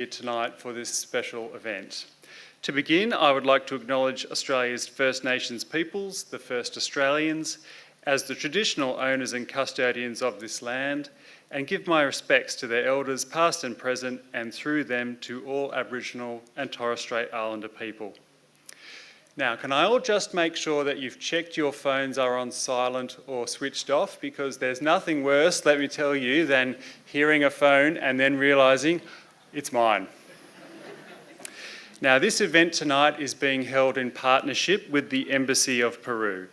here tonight for this special event. To begin, I would like to acknowledge Australia's First Nations peoples, the First Australians, as the traditional owners and custodians of this land, and give my respects to their elders past and present, and through them to all Aboriginal and Torres Strait Islander people. Now, can I all just make sure that you've checked your phones are on silent or switched off, because there's nothing worse, let me tell you, than hearing a phone and then realising it's mine. Now, this event tonight is being held in partnership with the Embassy of Peru.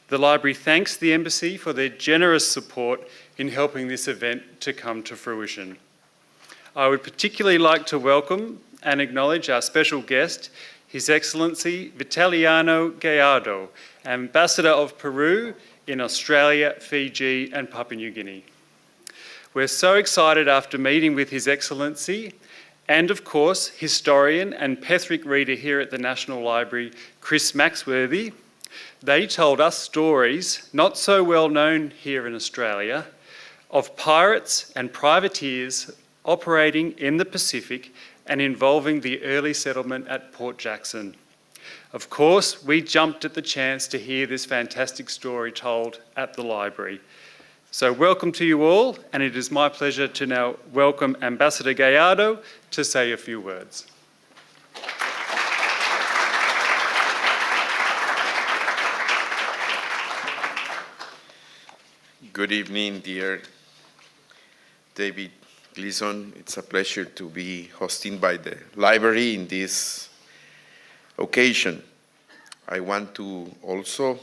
The Library thanks the Embassy for their generous support in helping this event to come to fruition. I would particularly like to welcome and acknowledge our special guest, His Excellency Vitaliano Gallardo, Ambassador of Peru in Australia, Fiji and Papua New Guinea. We're so excited after meeting with His Excellency and, of course, historian and Petherick reader here at the National Library, Chris Maxworthy. They told us stories, not so well known here in Australia, of pirates and privateers operating in the Pacific and involving the early settlement at Port Jackson. Of course, we jumped at the chance to hear this fantastic story told at the library. So welcome to you all, and it is my pleasure to now welcome Ambassador Gallardo to say a few words. Good evening, dear David Gleason. It's a pleasure to be hosting by the library in this occasion. I want to also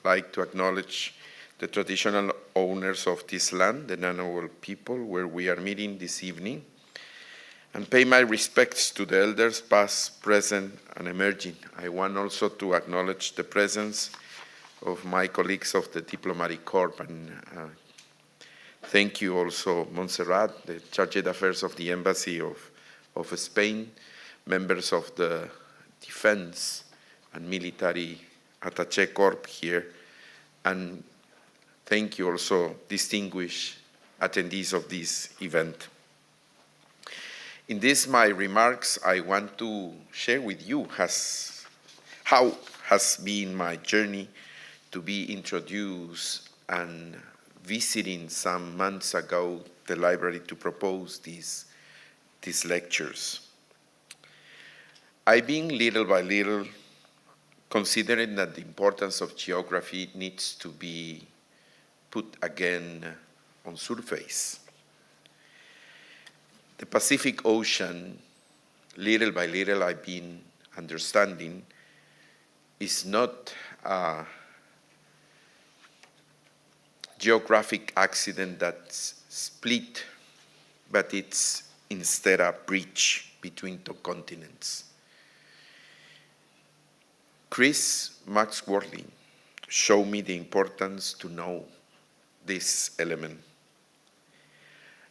like to acknowledge the traditional owners of this land, the Ngunnawal people, where we are meeting this evening, and pay my respects to the elders past, present, and emerging. I want also to acknowledge the presence of my colleagues of the Diplomatic Corps, and thank you also, Montserrat, the Chargé d'Affaires of the Embassy of Spain, members of the Defense and Military Attaché Corps here, and thank you also, distinguished attendees of this event. In this, my remarks, I want to share with you how has been my journey to be introduced and visiting some months ago the library to propose these lectures. I've been little by little considering that the importance of geography needs to be put again on surface. The Pacific Ocean, little by little I've been understanding, is not a geographic accident that's split, but it's instead a bridge between two continents. Chris Maxworthy showed me the importance to know this element.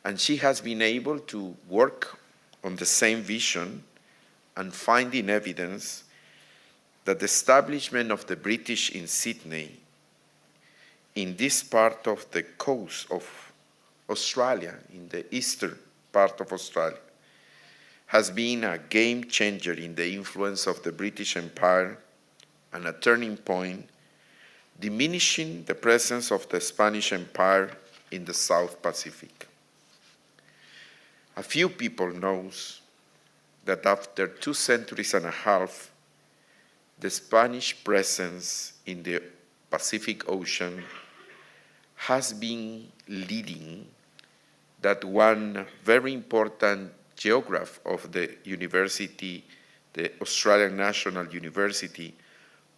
And she has been able to work on the same vision and finding evidence that the establishment of the British in Sydney in this part of the coast of Australia, in the eastern part of Australia, has been a game changer in the influence of the British Empire and a turning point, diminishing the presence of the Spanish Empire in the South Pacific. A few people know that after 2.5 centuries, the Spanish presence in the Pacific Ocean has been leading that one very important geographer of the university, the Australian National University,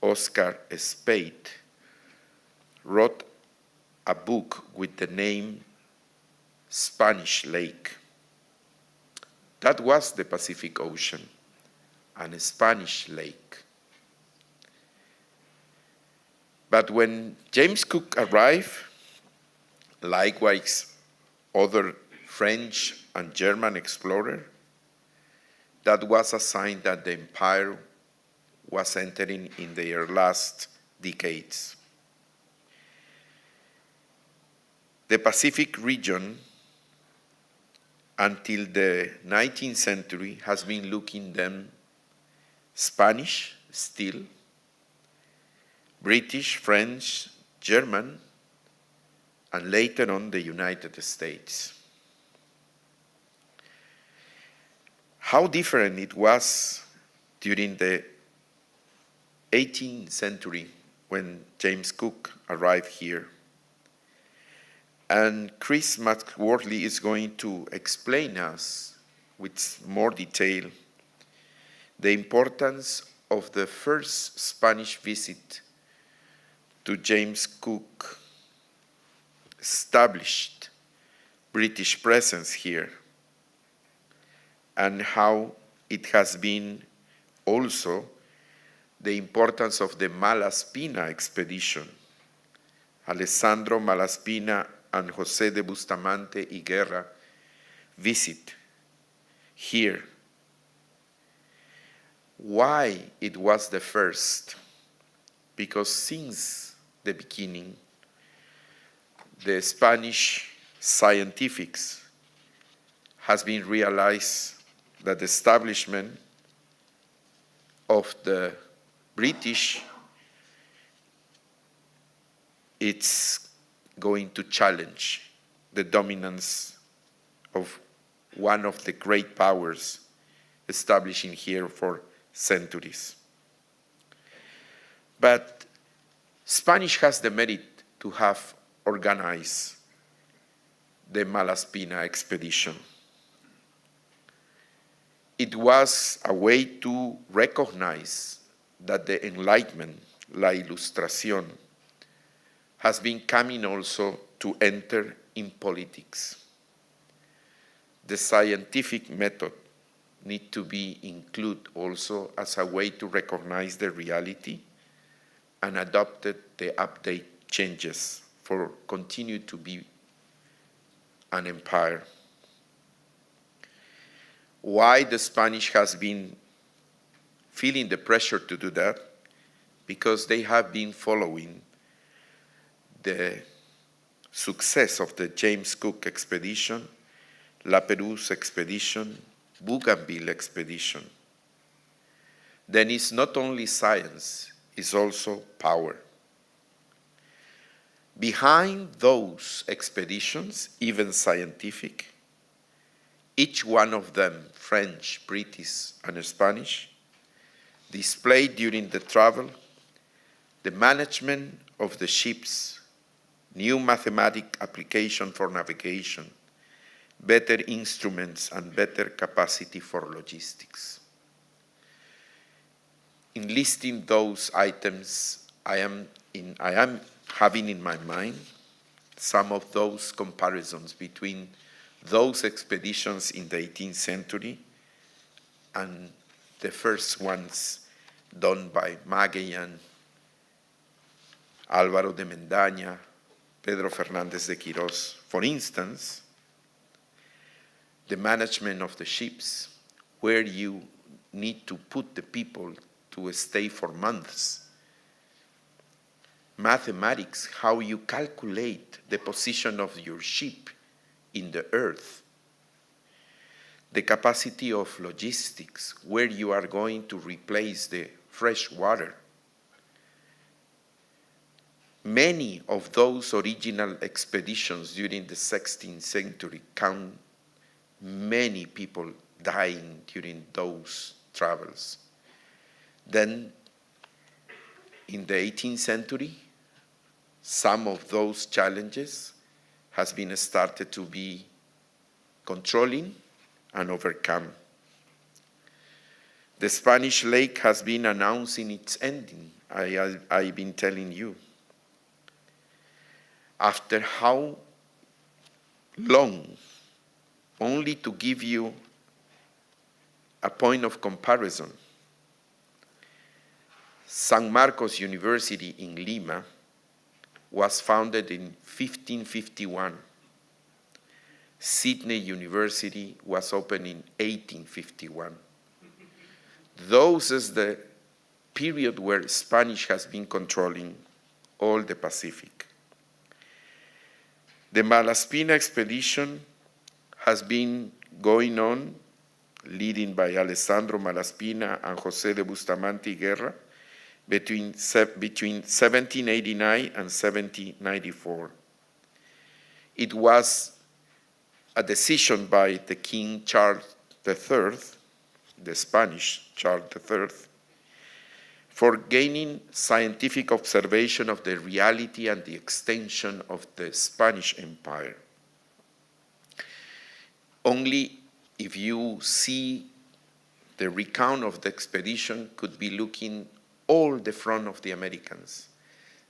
Oscar Speight, wrote a book with the name Spanish Lake. That was the Pacific Ocean, and a Spanish lake. But when James Cook arrived, likewise other French and German explorers, that was a sign that the empire was entering in their last decades. The Pacific region until the 19th century has been looking them Spanish still, British, French, German, and later on the United States. How different it was during the 18th century when James Cook arrived here. And Chris McWorthy is going to explain us with more detail the importance of the first Spanish visit to James Cook established British presence here, and how it has been also the importance of the Malaspina expedition. Alessandro Malaspina and José de Bustamante y Guerra visit here. Why it was the first? Because since the beginning, the Spanish scientifics has been realized that the establishment of the British, it's going to challenge the dominance of one of the great powers establishing here for centuries. But Spanish has the merit to have organized the Malaspina expedition. It was a way to recognize that the Enlightenment, la Ilustración, has been coming also to enter in politics. The scientific method need to be included also as a way to recognize the reality and adopted the update changes for continue to be an empire. Why the Spanish has been feeling the pressure to do that? Because they have been following the success of the James Cook expedition, La Perouse expedition, Bougainville expedition. Then it's not only science, it's also power. Behind those expeditions, even scientific, each one of them, French, British, and Spanish, displayed during the travel the management of the ships, new mathematic application for navigation, better instruments, and better capacity for logistics. In listing those items, I am having in my mind some of those comparisons between those expeditions in the 18th century and the first ones done by Magellan, Álvaro de Mendaña, Pedro Fernández de Quirós. For instance, the management of the ships, where you need to put the people to stay for months. Mathematics, how you calculate the position of your ship in the earth. The capacity of logistics, where you are going to replace the fresh water. Many of those original expeditions during the 16th century count many people dying during those travels. Then, in the 18th century, some of those challenges has been started to be controlling and overcome. The Spanish lake has been announcing its ending, I've been telling you. After how long? Only to give you a point of comparison. San Marcos University in Lima was founded in 1551. Sydney University was opened in 1851. Those is the period where Spanish has been controlling all the Pacific. The Malaspina expedition has been going on, leading by Alessandro Malaspina and José de Bustamante y Guerra, between 1789 and 1794. It was a decision by the King Charles III, the Spanish Charles III, for gaining scientific observation of the reality and the extension of the Spanish Empire. Only if you see the recount of the expedition could be looking all the front of the Americans.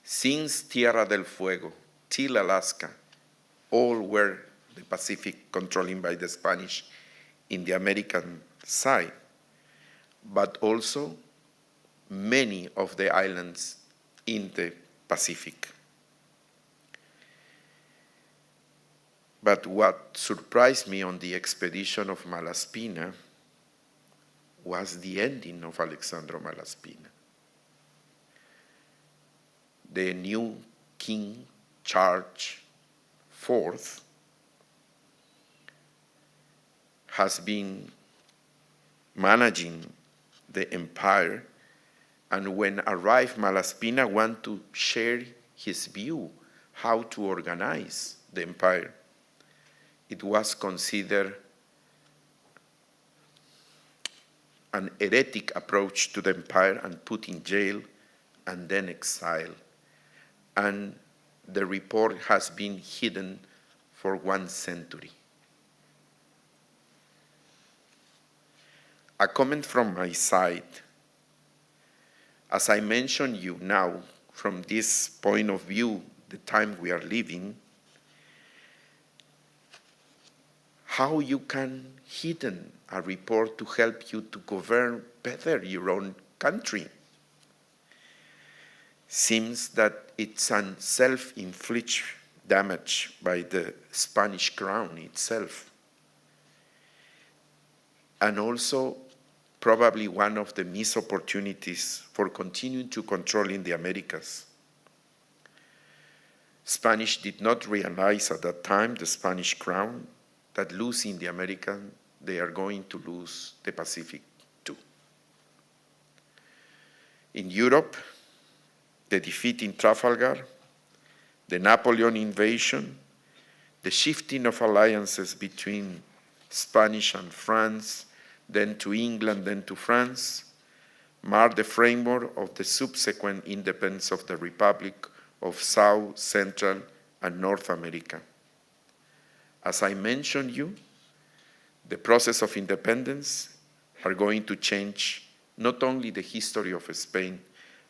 Since Tierra del Fuego till Alaska, all were the Pacific controlling by the Spanish in the American side, but also many of the islands in the Pacific. But what surprised me on the expedition of Malaspina was the ending of Alexandro Malaspina. The new King Charles IV has been managing the empire, and when arrived Malaspina wanted to share his view how to organize the empire. It was considered an heretic approach to the empire and put in jail and then exiled. And the report has been hidden for 1 century. A comment from my side. As I mentioned you now, from this point of view, the time we are living, how you can hidden a report to help you to govern better your own country. Seems that it's a self-inflicted damage by the Spanish crown itself. And also probably one of the missed opportunities for continuing to control in the Americas. Spanish did not realize at that time, the Spanish crown, that losing the American, they are going to lose the Pacific too. In Europe, the defeat in Trafalgar, the Napoleon invasion, the shifting of alliances between Spanish and France, then to England, then to France, marked the framework of the subsequent independence of the Republic of South, Central, and North America. As I mentioned you, the process of independence are going to change not only the history of Spain,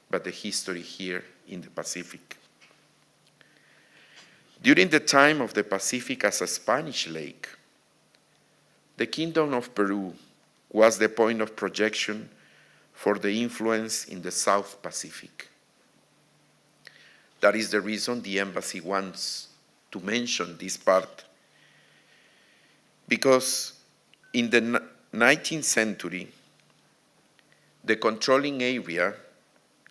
but the history here in the Pacific. During the time of the Pacific as a Spanish lake, the Kingdom of Peru was the point of projection for the influence in the South Pacific. That is the reason the embassy wants to mention this part. Because in the 19th century, the controlling area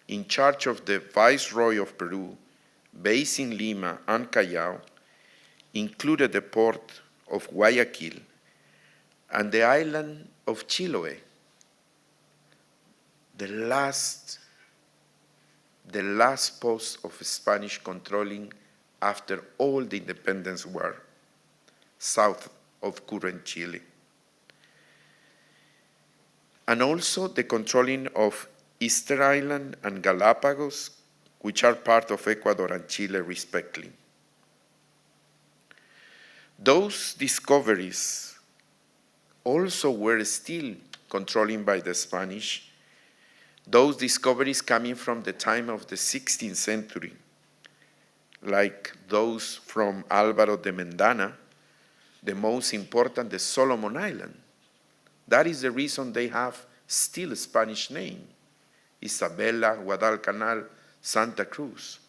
in charge of the Viceroy of Peru, based in Lima and Callao, included the port of Guayaquil and the island of Chiloé, the last post of Spanish controlling after all the independence war, south of current Chile. And also the controlling of Easter Island and Galapagos, which are part of Ecuador and Chile respectively. Those discoveries also were still controlling by the Spanish, those discoveries coming from the time of the 16th century, like those from Álvaro de Mendana, the most important, the Solomon Island. That is the reason they have still a Spanish name, Isabela, Guadalcanal, Santa Cruz.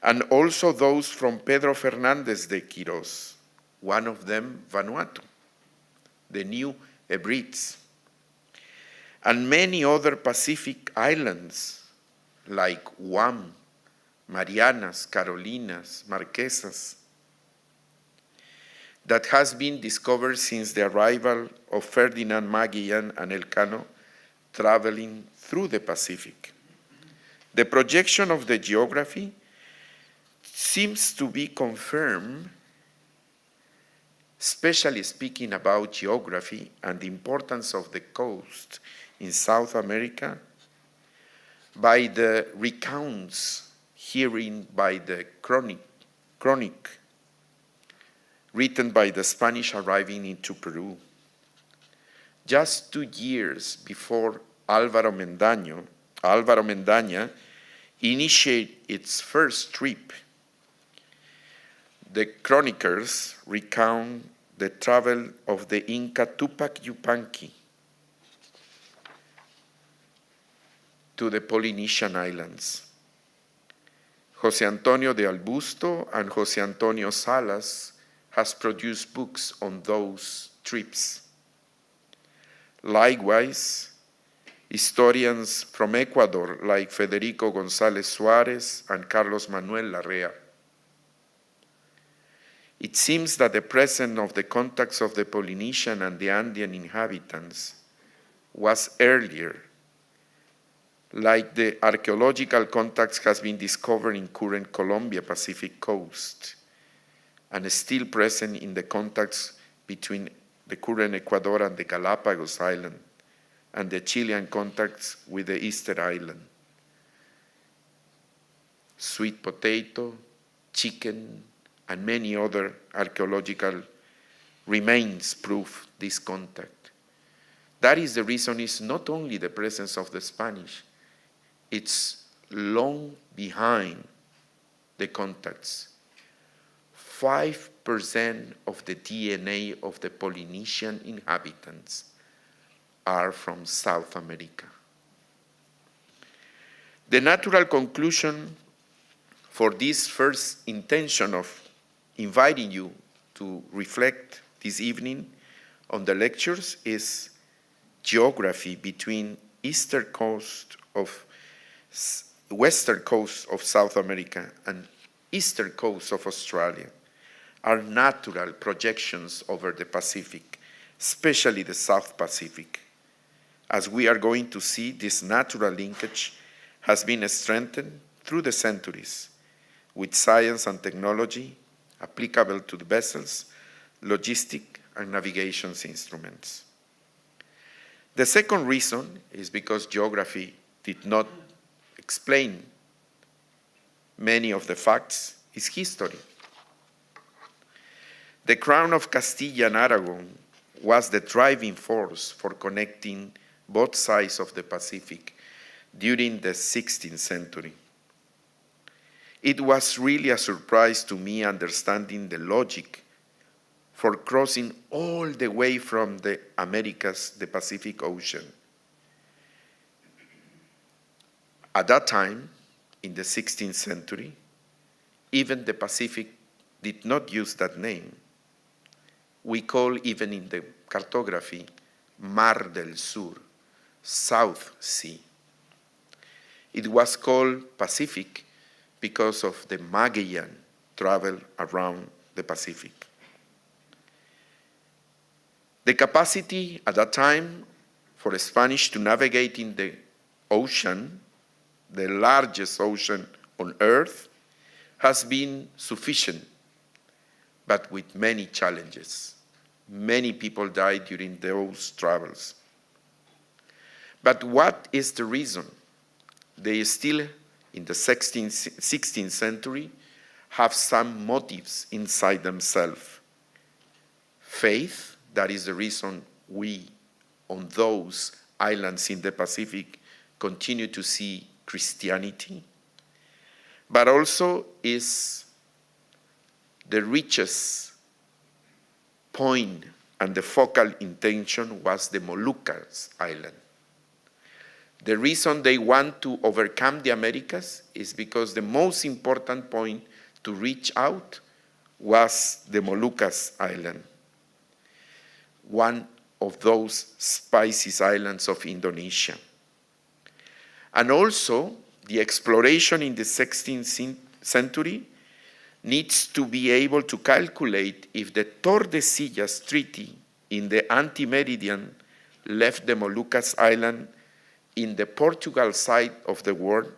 And also those from Pedro Fernández de Quirós, one of them Vanuatu, the New Hebrides, and many other Pacific islands like Guam, Marianas, Carolinas, Marquesas. that has been discovered since the arrival of Ferdinand Magellan and Elcano traveling through the Pacific. The projection of the geography seems to be confirmed, especially speaking about geography and the importance of the coast in South America, by the recounts herein by the chronic written by the Spanish arriving into Peru. Just 2 years before Álvaro Mendaña initiated its first trip, the chroniclers recount the travel of the Inca Tupac Yupanqui to the Polynesian Islands. José Antonio de Albusto and José Antonio Salas has produced books on those trips. Likewise, historians from Ecuador like Federico González Suárez and Carlos Manuel Larrea. It seems that the presence of the contacts of the Polynesian and the Andean inhabitants was earlier, like the archaeological contacts has been discovered in current Colombia Pacific coast, and is still present in the contacts between the current Ecuador and the Galapagos Island, and the Chilean contacts with the Easter Island. Sweet potato, chicken, and many other archaeological remains prove this contact. That is the reason it's not only the presence of the Spanish, it's long behind the contacts. 5% of the DNA of the Polynesian inhabitants are from South America. The natural conclusion for this first intention of inviting you to reflect this evening on the lectures is geography between western coast of South America and eastern coast of Australia are natural projections over the Pacific, especially the South Pacific. As we are going to see, this natural linkage has been strengthened through the centuries with science and technology applicable to the vessels, logistic, and navigation instruments. The second reason is because geography did not explain many of the facts, is history. The Crown of Castilla and Aragon was the driving force for connecting both sides of the Pacific during the 16th century. It was really a surprise to me understanding the logic for crossing all the way from the Americas, the Pacific Ocean. At that time, in the 16th century, even the Pacific did not use that name. We call, even in the cartography, Mar del Sur, South Sea. It was called Pacific because of the Magellan travel around the Pacific. The capacity at that time for the Spanish to navigate in the ocean, the largest ocean on earth, has been sufficient, but with many challenges. Many people died during those travels. But what is the reason? They still, in the 16th century, have some motives inside themselves. Faith, that is the reason we, on those islands in the Pacific, continue to see Christianity, but also is the richest point and the focal intention was the Moluccas Island. The reason they want to overcome the Americas is because the most important point to reach out was the Moluccas Island, one of those spicy islands of Indonesia. And also, the exploration in the 16th century needs to be able to calculate if the Tordesillas Treaty in the Anti-Meridian left the Moluccas Island in the Portugal side of the world,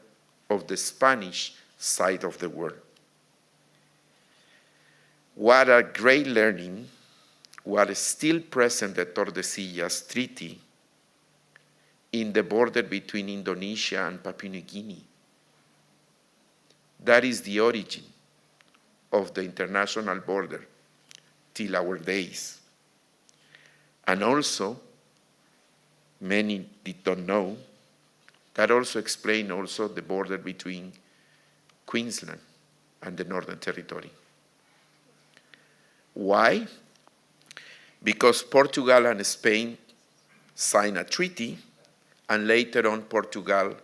of the Spanish side of the world. What a great learning, what is still present the Tordesillas Treaty in the border between Indonesia and Papua New Guinea. That is the origin of the international border till our days. And also, many did not know, that also explains also the border between Queensland and the Northern Territory. Why? Because Portugal and Spain signed a treaty, and later on Portugal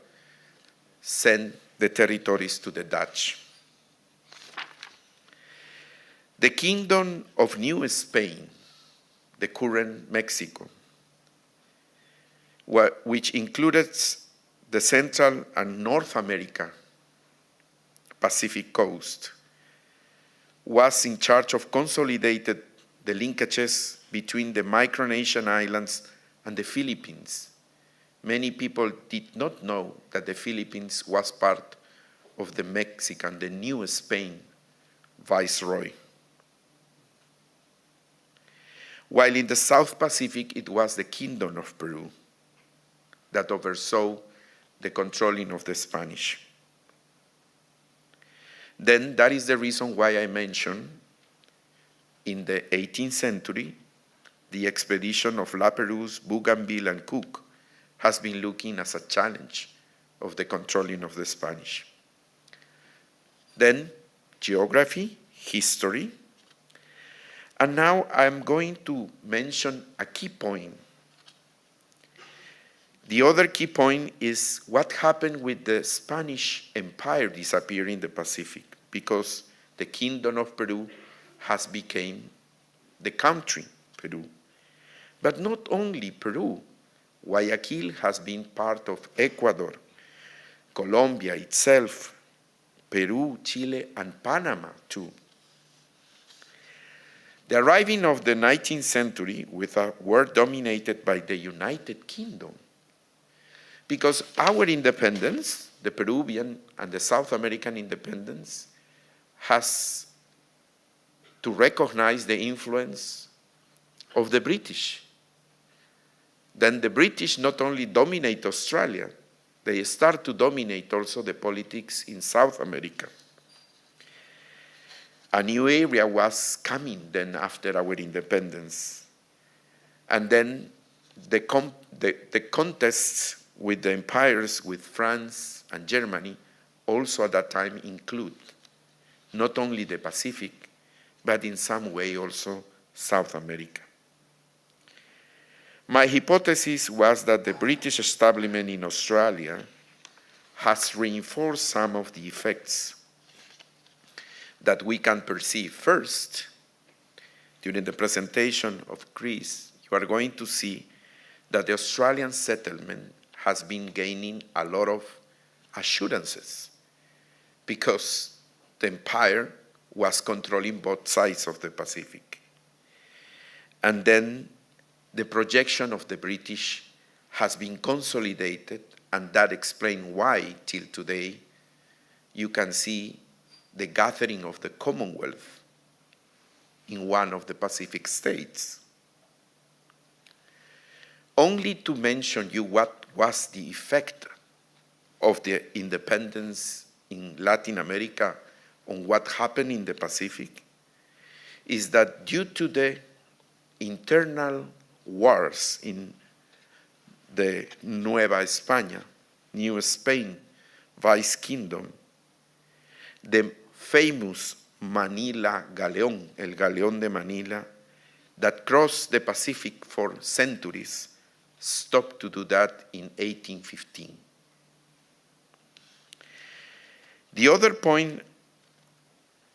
sent the territories to the Dutch. The Kingdom of New Spain, the current Mexico, which included the Central and North America Pacific coast, was in charge of consolidating the linkages between the Micronesian islands and the Philippines. Many people did not know that the Philippines was part of the Mexican, the New Spain viceroy. While in the South Pacific, it was the Kingdom of Peru that oversaw the controlling of the Spanish. Then that is the reason why I mentioned in the 18th century, the expedition of La Perouse, Bougainville, and Cook has been looking as a challenge of the controlling of the Spanish. Then geography, history, and now I'm going to mention a key point. The other key point is what happened with the Spanish Empire disappearing in the Pacific, because the Kingdom of Peru has become the country, Peru. But not only Peru, Guayaquil has been part of Ecuador, Colombia itself, Peru, Chile, and Panama too. The arriving of the 19th century with a world dominated by the United Kingdom, because our independence, the Peruvian and the South American independence, has to recognize the influence of the British. Then the British not only dominate Australia, they start to dominate also the politics in South America. A new area was coming then after our independence. And then the contests with the empires, with France and Germany, also at that time include not only the Pacific, but in some way also South America. My hypothesis was that the British establishment in Australia has reinforced some of the effects that we can perceive. First, during the presentation of Chris, you are going to see that the Australian settlement has been gaining a lot of assurances because the empire was controlling both sides of the Pacific. And then the projection of the British has been consolidated, and that explains why, till today, you can see the gathering of the Commonwealth in one of the Pacific states. Only to mention you what was the effect of the independence in Latin America on what happened in the Pacific is that due to the internal wars in the Nueva España, New Spain, Vice Kingdom, the famous Manila Galeón, El Galeón de Manila, that crossed the Pacific for centuries, stopped to do that in 1815. The other point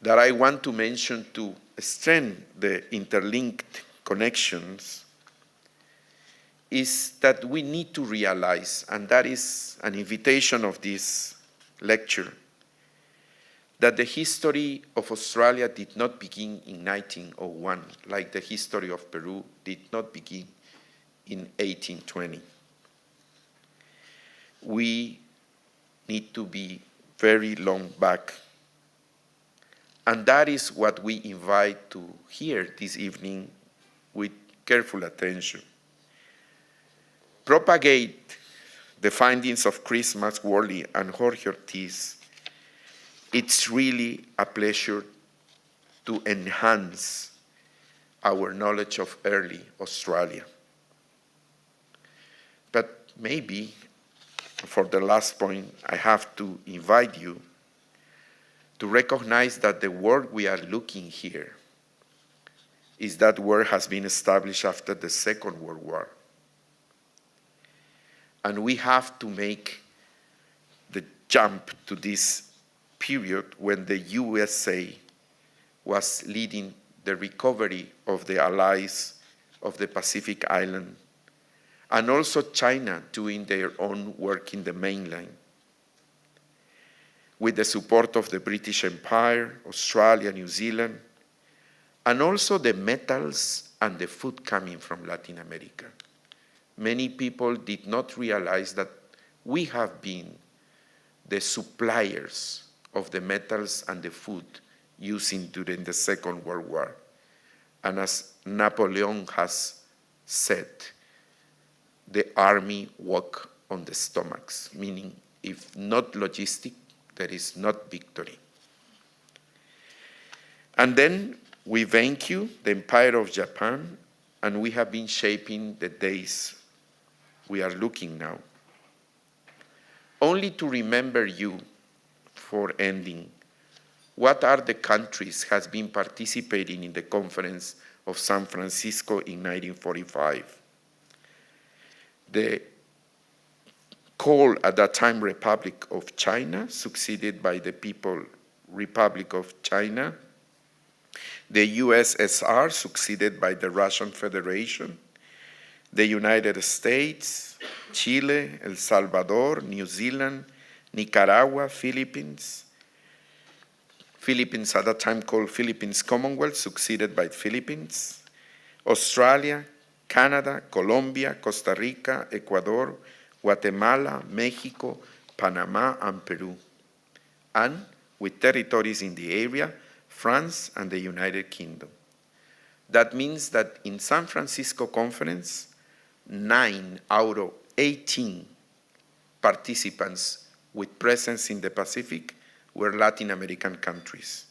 that I want to mention to strengthen the interlinked connections is that we need to realize, and that is an invitation of this lecture, that the history of Australia did not begin in 1901, like the history of Peru did not begin in 1820. We need to be very long back. And that is what we invite to hear this evening with careful attention. Propagate the findings of Chris Maxworthy and Jorge Ortiz. It's really a pleasure to enhance our knowledge of early Australia. But maybe, for the last point, I have to invite you to recognize that the world we are looking here is that world has been established after the Second World War. And we have to make the jump to this period when the USA was leading the recovery of the allies of the Pacific Island, and also China doing their own work in the mainland, with the support of the British Empire, Australia, New Zealand, and also the metals and the food coming from Latin America. Many people did not realize that we have been the suppliers of the metals and the food used during the Second World War. And as Napoleon has said, the army walk on the stomachs, meaning if not logistic, there is not victory. And then we thank you, the Empire of Japan, and we have been shaping the days we are looking now. Only to remember you for ending, what are the countries has been participating in the Conference of San Francisco in 1945? The called at that time Republic of China, succeeded by the People Republic of China, the USSR, succeeded by the Russian Federation, the United States, Chile, El Salvador, New Zealand, Nicaragua, Philippines at that time called Philippines Commonwealth, succeeded by Philippines, Australia, Canada, Colombia, Costa Rica, Ecuador, Guatemala, Mexico, Panama, and Peru, and with territories in the area, France and the United Kingdom. That means that in San Francisco Conference, 9 out of 18 participants with presence in the Pacific were Latin American countries.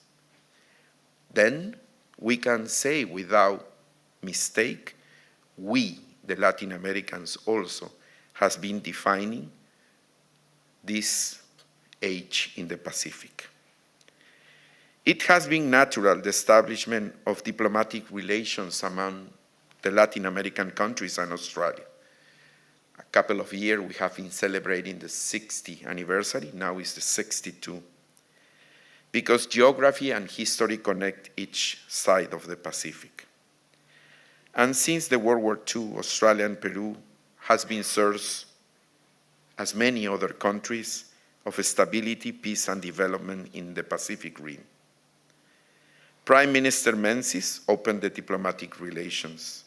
Then we can say without mistake, we, the Latin Americans also, has been defining this age in the Pacific. It has been natural, the establishment of diplomatic relations among the Latin American countries and Australia. A couple of years we have been celebrating the 60th anniversary, now is the 62, because geography and history connect each side of the Pacific. And since the World War II, Australia and Peru has been source, as many other countries, of stability, peace, and development in the Pacific rim. Prime Minister Menzies opened the diplomatic relations.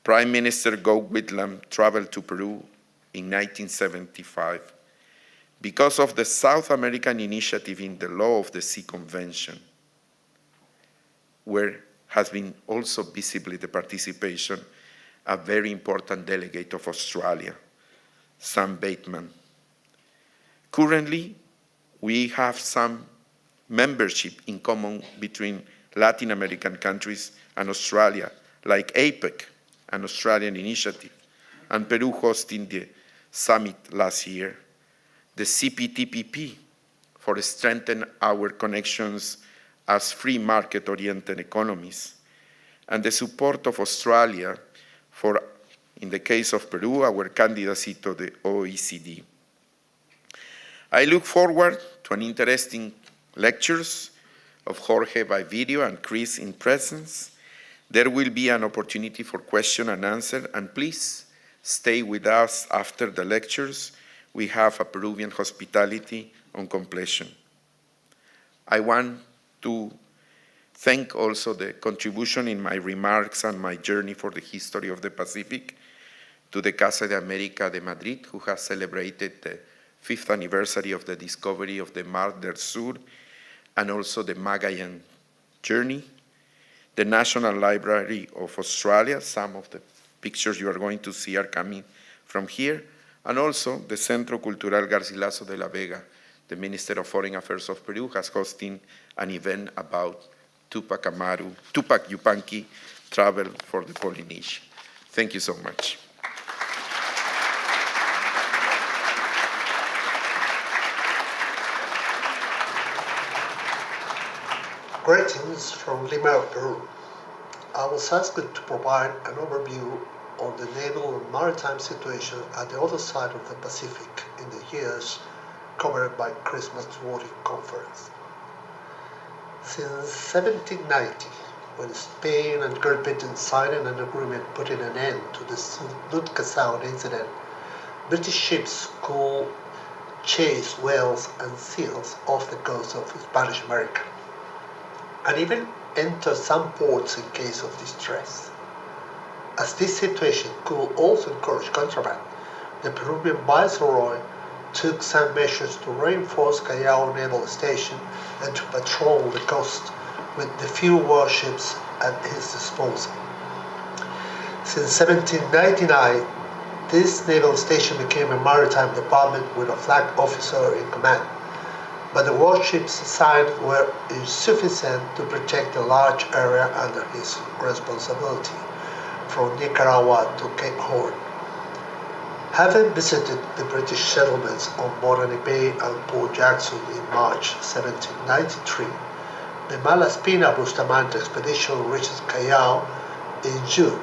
Prime Minister Gough Whitlam traveled to Peru in 1975 because of the South American initiative in the Law of the Sea Convention, where has been also visibly the participation a very important delegate of Australia, Sam Bateman. Currently, we have some membership in common between Latin American countries and Australia, like APEC, an Australian initiative, and Peru hosting the summit last year, the CPTPP, for strengthening our connections as free market-oriented economies, and the support of Australia for, in the case of Peru, our candidacy to the OECD. I look forward to an interesting lectures of Jorge by video and Chris in presence. There will be an opportunity for question and answer, and please stay with us after the lectures. We have a Peruvian hospitality on completion. I want to thank also the contribution in my remarks and my journey for the history of the Pacific to the Casa de América de Madrid, who has celebrated the 5th anniversary of the discovery of the Mar del Sur and also the Magallanes journey, the National Library of Australia, some of the pictures you are going to see are coming from here, and also the Centro Cultural Garcilaso de la Vega. The Minister of Foreign Affairs of Peru has hosting an event about Tupac Amaru, Tupac Yupanqui travel for the Polynesia. Thank you so much. Greetings from Lima, Peru. I was asked to provide an overview on the naval and maritime situation at the other side of the Pacific in the years covered by Chris Matsuri Conference. Since 1790, when Spain and Great Britain signed an agreement putting an end to the Nootka Sound incident, British ships could chase whales and seals off the coast of Spanish America, and even enter some ports in case of distress. As this situation could also encourage contraband, the Peruvian Viceroy took some measures to reinforce Callao Naval Station and to patrol the coast with the few warships at his disposal. Since 1799, this naval station became a maritime department with a flag officer in command, but the warships assigned were insufficient to protect a large area under his responsibility, from Nicaragua to Cape Horn. Having visited the British settlements on Morany Bay and Port Jackson in March 1793, the Malaspina Bustamante expedition reaches Callao in June,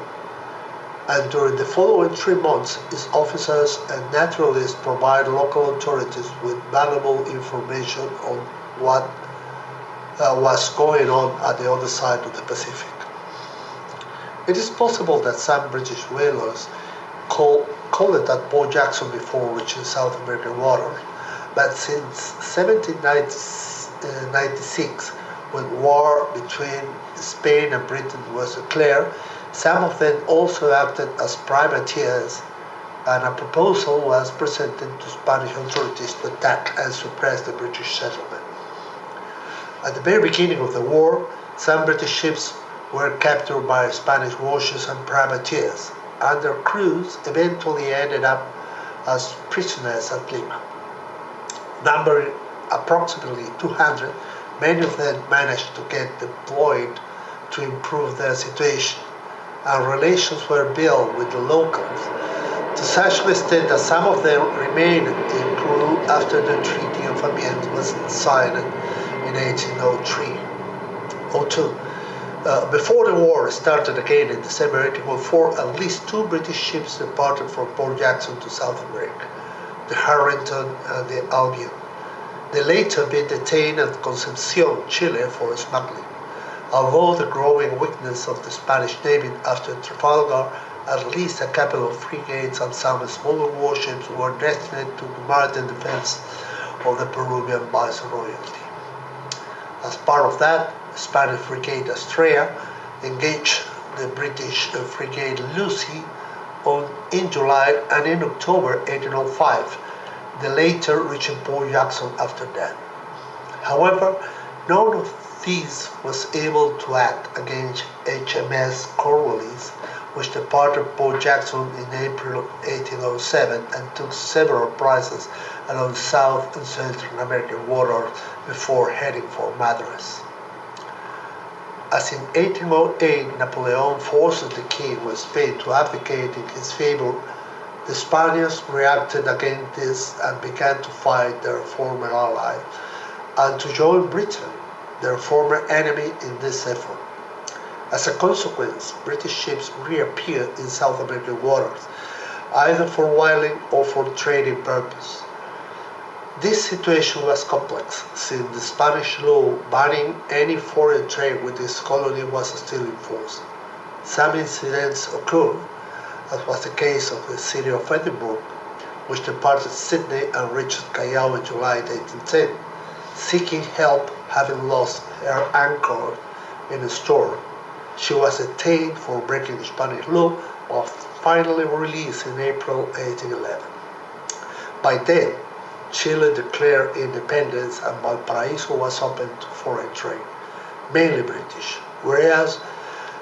and during the following 3 months, its officers and naturalists provide local authorities with valuable information on what was going on at the other side of the Pacific. It is possible that some British whalers called it at Port Jackson before reaching South American waters, but since 1796, when war between Spain and Britain was declared, some of them also acted as privateers, and a proposal was presented to Spanish authorities to attack and suppress the British settlement. At the very beginning of the war, some British ships were captured by Spanish warships and privateers, and their crews eventually ended up as prisoners at Lima. Numbering approximately 200, many of them managed to get deployed to improve their situation, and relations were built with the locals, to such an extent that some of them remained in Peru after the Treaty of Amiens was signed in 1802. Before the war started again in December 1804, at least 2 British ships departed from Port Jackson to South America, the Harrington and the Albion. They later been detained at Concepcion, Chile for smuggling. Although the growing weakness of the Spanish Navy after Trafalgar, at least a couple of frigates and some smaller warships were destined to the maritime defense of the Peruvian Viceroyalty. As part of that, the Spanish frigate Estrella engaged the British frigate Lucy in July and in October 1805, the later reaching Port Jackson after that. However, none of these was able to act against HMS Cornwallis, which departed Port Jackson in April 1807 and took several prizes along South and Central American waters before heading for Madras. As in 1808 Napoleon forced the king of Spain to abdicate in his favor, the Spaniards reacted against this and began to fight their former ally and to join Britain, their former enemy, in this effort. As a consequence, British ships reappeared in South American waters, either for whaling or for trading purpose. This situation was complex, since the Spanish law banning any foreign trade with this colony was still in force. Some incidents occurred, as was the case of the city of Edinburgh, which departed Sydney and reached Callao in July 1810, seeking help having lost her anchor in a storm. She was detained for breaking Spanish law, but finally released in April 1811. By then, Chile declared independence and Valparaiso was open to foreign trade, mainly British, whereas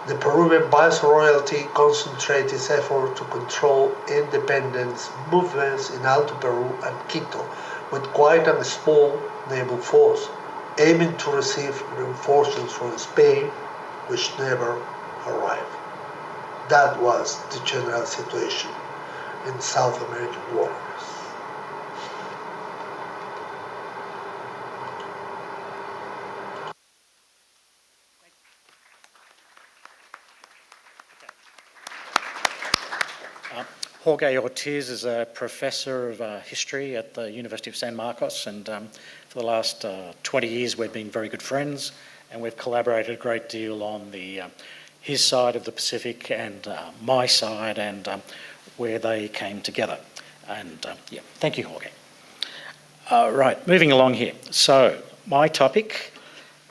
the Peruvian Viceroyalty concentrated its effort to control independence movements in Alto Peru and Quito with quite a small naval force, aiming to receive reinforcements from Spain, which never arrived. That was the general situation in South American waters. Jorge Ortiz is a professor of history at the University of San Marcos, and for the last 20 years we've been very good friends, and we've collaborated a great deal on his side of the Pacific and my side, and where they came together. And yeah, thank you, Jorge. Right, moving along here. So my topic,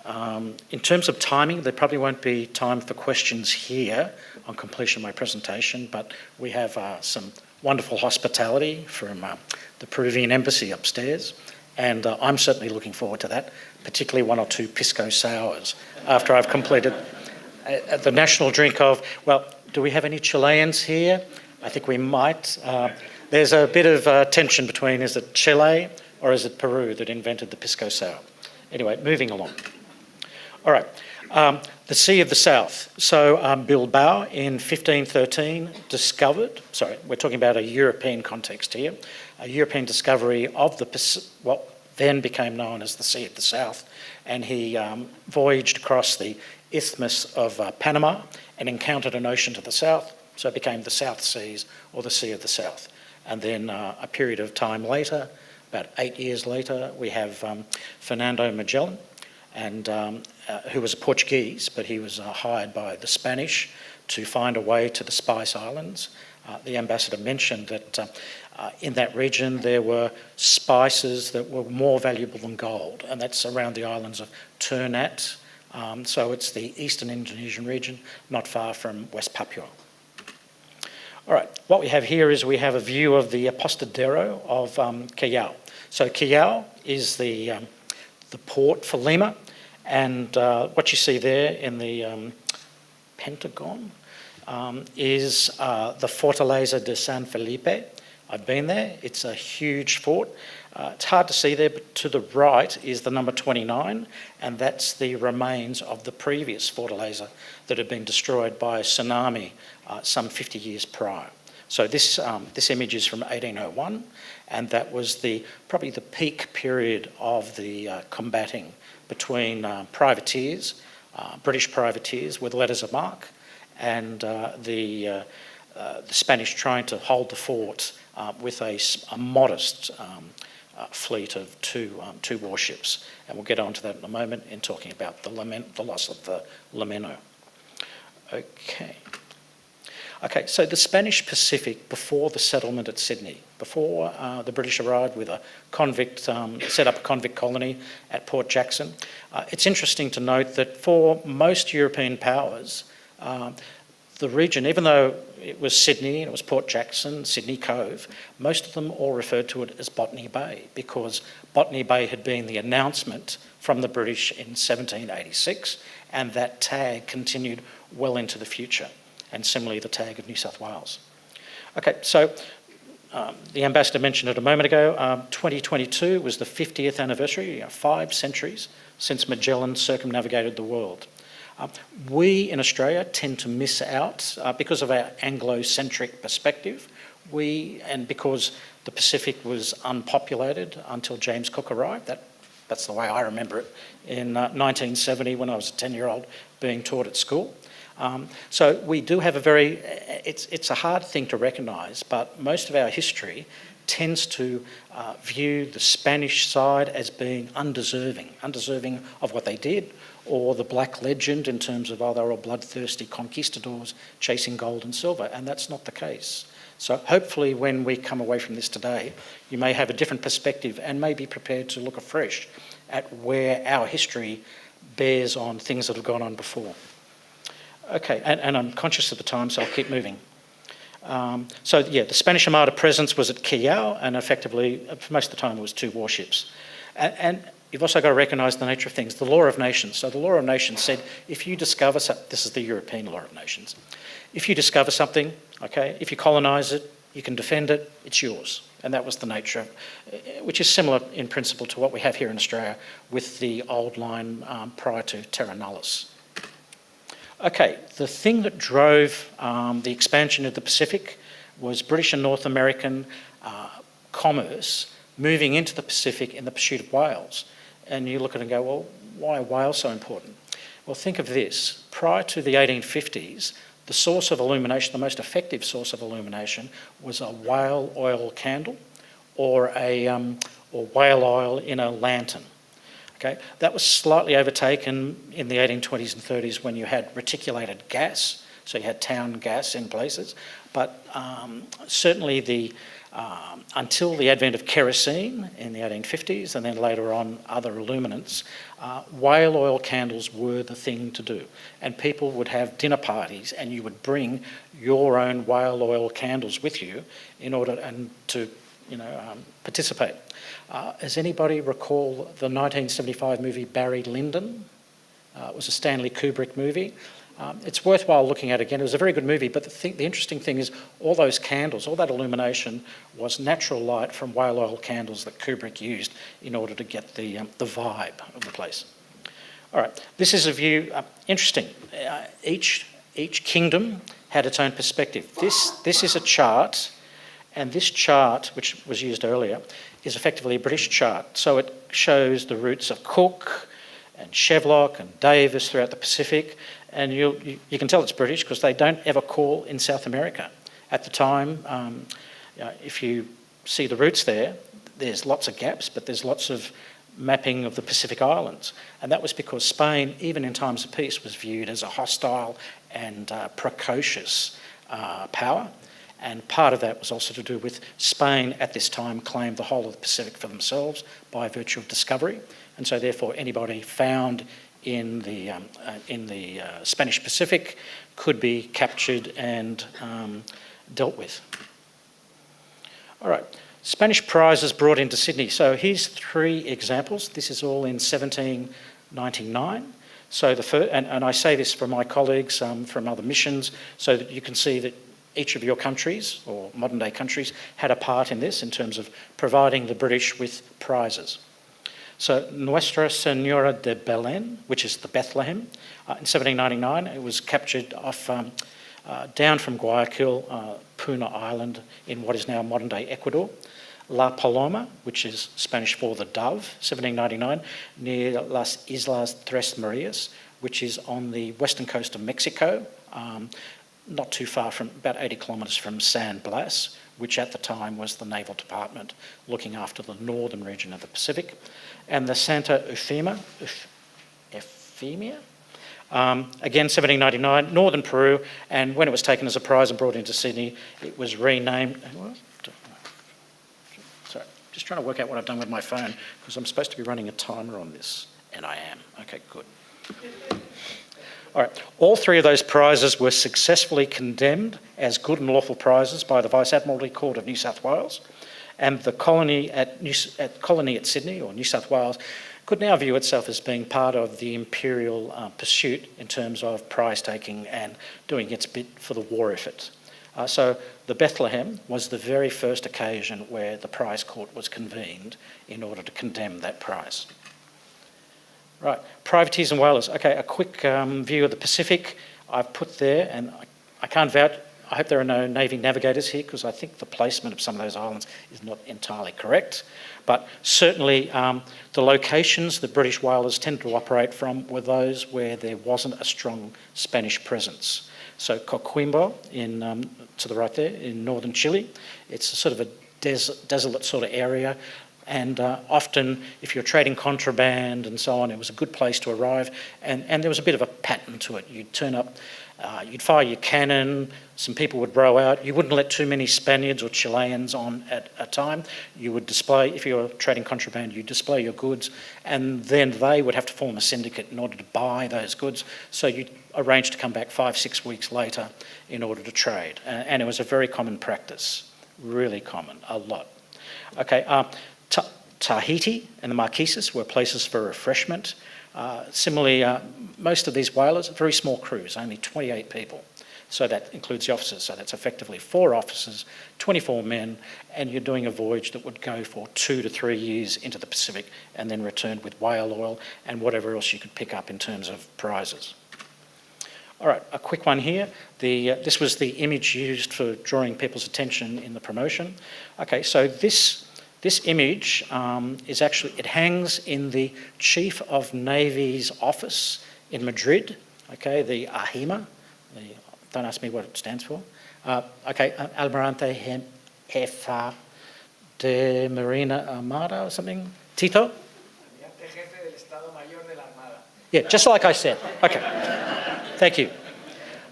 in terms of timing, there probably won't be time for questions here on completion of my presentation, but we have some wonderful hospitality from the Peruvian embassy upstairs, and I'm certainly looking forward to that, particularly one or two pisco sours after I've completed the national drink of, well, do we have any Chileans here? I think we might. There's a bit of tension between, is it Chile or is it Peru that invented the pisco sour? Anyway, moving along. All right. The Sea of the South. So Bilbao in 1513 discovered, sorry, we're talking about a European context here, a European discovery of what then became known as the Sea of the South, and he voyaged across the Isthmus of Panama and encountered an ocean to the south, so it became the South Seas or the Sea of the South. And then a period of time later, about 8 years later, we have Fernando Magellan, and who was a Portuguese, but he was hired by the Spanish to find a way to the Spice Islands. The ambassador mentioned that in that region there were spices that were more valuable than gold, and that's around the islands of Ternate. So it's the eastern Indonesian region, not far from West Papua. All right, what we have here is we have a view of the Apostadero of Callao. So Callao is the port for Lima, and what you see there in the Pentagon is the Fortaleza de San Felipe. I've been there. It's a huge fort. It's hard to see there, but to the right is the number 29, and that's the remains of the previous Fortaleza that had been destroyed by a tsunami some 50 years prior. So this image is from 1801, and that was probably the peak period of the combating between privateers, British privateers with letters of marque, and the Spanish trying to hold the fort with a modest fleet of two warships. And we'll get on to that in a moment in talking about the loss of the Lameno. Okay, so the Spanish Pacific before the settlement at Sydney, before the British arrived with set up a convict colony at Port Jackson. It's interesting to note that for most European powers, the region, even though it was Sydney and it was Port Jackson, Sydney Cove, most of them all referred to it as Botany Bay, because Botany Bay had been the announcement from the British in 1786, and that tag continued well into the future, and similarly the tag of New South Wales. Okay, so the ambassador mentioned it a moment ago, 2022 was the 50th anniversary, 5 centuries since Magellan circumnavigated the world. We in Australia tend to miss out because of our Anglo-centric perspective, and because the Pacific was unpopulated until James Cook arrived. That's the way I remember it in 1970 when I was a 10-year-old being taught at school. So we do have it's a hard thing to recognise, but most of our history tends to view the Spanish side as being undeserving of what they did, or the black legend in terms of, they were all bloodthirsty conquistadors chasing gold and silver, and that's not the case. So hopefully when we come away from this today, you may have a different perspective and may be prepared to look afresh at where our history bears on things that have gone on before. Okay, and I'm conscious of the time, so I'll keep moving. So yeah, the Spanish Armada presence was at Callao, and effectively, for most of the time, it was 2 warships. And you've also got to recognise the nature of things, the law of nations. So the law of nations said, if you discover something, this is the European law of nations, if you discover something, okay, if you colonise it, you can defend it, it's yours. And that was the nature, which is similar in principle to what we have here in Australia with the old line prior to Terra Nullius. Okay, the thing that drove the expansion of the Pacific was British and North American commerce moving into the Pacific in the pursuit of whales. And you look at it and go, well, why are whales so important? Well, think of this. Prior to the 1850s, the source of illumination, the most effective source of illumination, was a whale oil candle or whale oil in a lantern. Okay, that was slightly overtaken in the 1820s and 30s when you had reticulated gas, so you had town gas in places. But certainly until the advent of kerosene in the 1850s and then later on other illuminants, whale oil candles were the thing to do. And people would have dinner parties and you would bring your own whale oil candles with you in order to participate. Does anybody recall the 1975 movie Barry Lyndon? It was a Stanley Kubrick movie. It's worthwhile looking at again. It was a very good movie, but the interesting thing is all those candles, all that illumination was natural light from whale oil candles that Kubrick used in order to get the vibe of the place. All right, this is a view, interesting. Each kingdom had its own perspective. This is a chart, and this chart, which was used earlier, is effectively a British chart. So it shows the routes of Cook and Chevlock and Davis throughout the Pacific, and you can tell it's British because they don't ever call in South America. At the time, if you see the routes there, there's lots of gaps, but there's lots of mapping of the Pacific Islands. And that was because Spain, even in times of peace, was viewed as a hostile and precocious power. And part of that was also to do with Spain at this time claimed the whole of the Pacific for themselves by virtue of discovery. And so therefore anybody found in the Spanish Pacific could be captured and dealt with. All right, Spanish prizes brought into Sydney. So here's 3 examples. This is all in 1799. So and I say this for my colleagues from other missions so that you can see that each of your countries, or modern day countries, had a part in this in terms of providing the British with prizes. So Nuestra Senora de Belén, which is the Bethlehem, in 1799, it was captured off down from Guayaquil, Puna Island in what is now modern day Ecuador. La Paloma, which is Spanish for the dove, 1799, near Las Islas Tres Marias, which is on the western coast of Mexico, not too far from, about 80 kilometres from San Blas, which at the time was the Naval Department looking after the northern region of the Pacific. And the Santa Eufemia, again 1799, northern Peru, and when it was taken as a prize and brought into Sydney, it was renamed. Sorry, just trying to work out what I've done with my phone, because I'm supposed to be running a timer on this, and I am. Okay, good. All right, all 3 of those prizes were successfully condemned as good and lawful prizes by the Vice Admiralty Court of New South Wales, and the colony at Sydney, or New South Wales, could now view itself as being part of the imperial pursuit in terms of prize taking and doing its bit for the war effort. So the Bethlehem was the very first occasion where the prize court was convened in order to condemn that prize. Right, privateers and whalers. Okay, a quick view of the Pacific I've put there, and I can't vouch. I hope there are no Navy navigators here because I think the placement of some of those islands is not entirely correct. But certainly the locations the British whalers tended to operate from were those where there wasn't a strong Spanish presence. So Coquimbo, to the right there, in northern Chile, it's a sort of a desolate sort of area. And often, if you're trading contraband and so on, it was a good place to arrive. And there was a bit of a pattern to it. You'd turn up, you'd fire your cannon, some people would row out. You wouldn't let too many Spaniards or Chileans on at a time. You would display, if you were trading contraband, you'd display your goods, and then they would have to form a syndicate in order to buy those goods. So you'd arrange to come back 5-6 weeks later in order to trade. And it was a very common practice, really common, a lot. Okay. Tahiti and the Marquesas were places for refreshment. Similarly, most of these whalers, very small crews, only 28 people. So that includes the officers. So that's effectively 4 officers, 24 men, and you're doing a voyage that would go for 2 to 3 years into the Pacific and then return with whale oil and whatever else you could pick up in terms of prizes. All right, a quick one here. This was the image used for drawing people's attention in the promotion. Okay, so this image is actually, it hangs in the Chief of Navy's office in Madrid, okay, the AHIMA. Don't ask me what it stands for. Okay, Almirante Jefa de Marina Armada or something. Tito? Yeah, just like I said. Okay, thank you.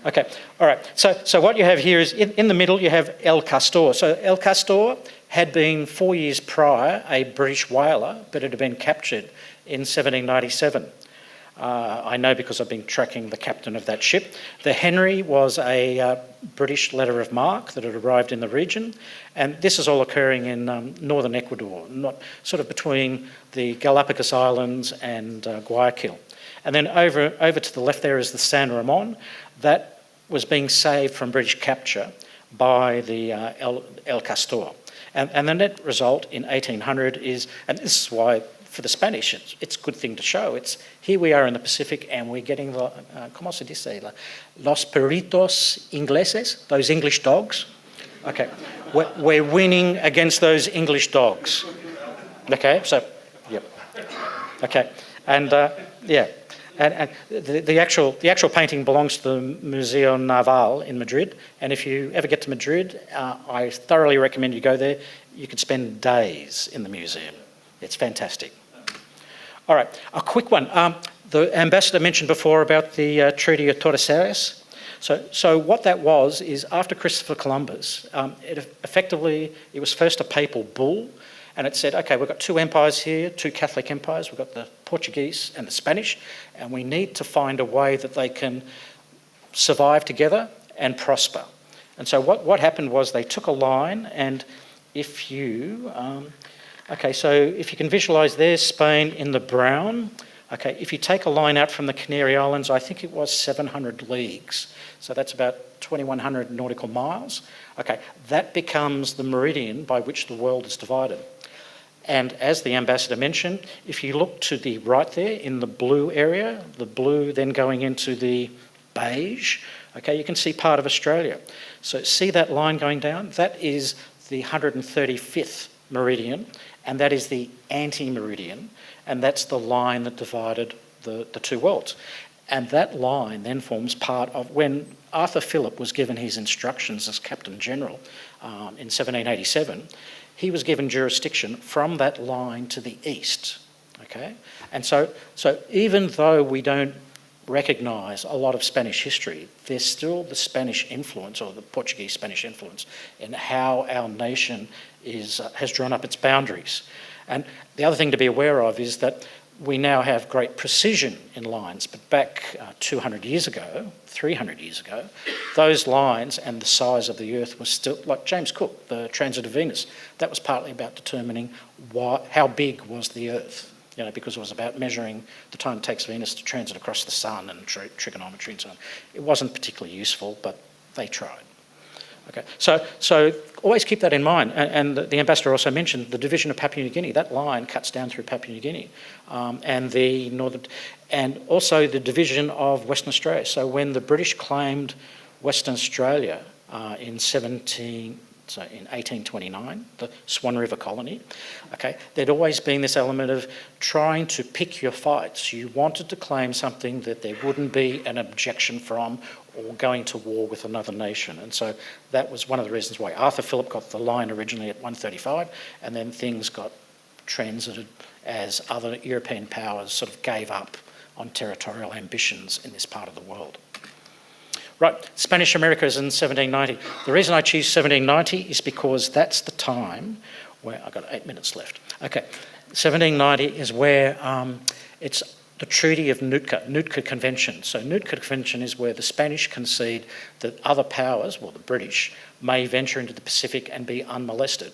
Okay, all right. So what you have here is, in the middle you have El Castor. So El Castor had been 4 years prior a British whaler, but it had been captured in 1797. I know because I've been tracking the captain of that ship. The Henry was a British letter of marque that had arrived in the region, and this is all occurring in northern Ecuador, sort of between the Galapagos Islands and Guayaquil. And then over to the left there is the San Ramon. That was being saved from British capture by the El Castor. And the net result in 1800 is, and this is why for the Spanish it's a good thing to show, it's here we are in the Pacific and we're getting the, ¿cómo se dice? Los perritos ingleses, those English dogs. Okay, we're winning against those English dogs. Okay, so, yep. Okay, and yeah. And the actual painting belongs to the Museo Naval in Madrid. And if you ever get to Madrid, I thoroughly recommend you go there. You could spend days in the museum. It's fantastic. All right, a quick one. The ambassador mentioned before about the Treaty of Tordesillas. So what that was is, after Christopher Columbus, it was first a papal bull. And it said, okay, we've got 2 empires here, 2 Catholic empires. We've got the Portuguese and the Spanish, and we need to find a way that they can survive together and prosper. And so what happened was they took a line, and if you, so if you can visualise, there's Spain in the brown. Okay, if you take a line out from the Canary Islands, I think it was 700 leagues. So that's about 2,100 nautical miles. Okay, that becomes the meridian by which the world is divided. And as the ambassador mentioned, if you look to the right there in the blue area, the blue then going into the beige, okay, you can see part of Australia. So see that line going down? That is the 135th meridian, and that is the anti-meridian, and that's the line that divided the 2 worlds. And that line then forms part of, when Arthur Phillip was given his instructions as Captain General in 1787, he was given jurisdiction from that line to the east, okay? And so even though we don't recognise a lot of Spanish history, there's still the Spanish influence, or the Portuguese Spanish influence, in how our nation has drawn up its boundaries. And the other thing to be aware of is that we now have great precision in lines, but back 200 years ago, 300 years ago, those lines and the size of the Earth was still, like James Cook, the transit of Venus, that was partly about determining how big was the Earth, because it was about measuring the time it takes Venus to transit across the sun and trigonometry and so on. It wasn't particularly useful, but they tried. Okay, so always keep that in mind. And the ambassador also mentioned the division of Papua New Guinea. That line cuts down through Papua New Guinea, and also the division of Western Australia. So when the British claimed Western Australia in 1829, the Swan River colony, okay, there'd always been this element of trying to pick your fights. You wanted to claim something that there wouldn't be an objection from, or going to war with another nation. And so that was one of the reasons why Arthur Phillip got the line originally at 135, and then things got transited as other European powers sort of gave up on territorial ambitions in this part of the world. Right, Spanish Americas in 1790. The reason I choose 1790 is because that's the time where, I've got 8 minutes left. Okay, 1790 is where it's the Treaty of Nootka Convention. So Nootka Convention is where the Spanish concede that other powers, well the British, may venture into the Pacific and be unmolested,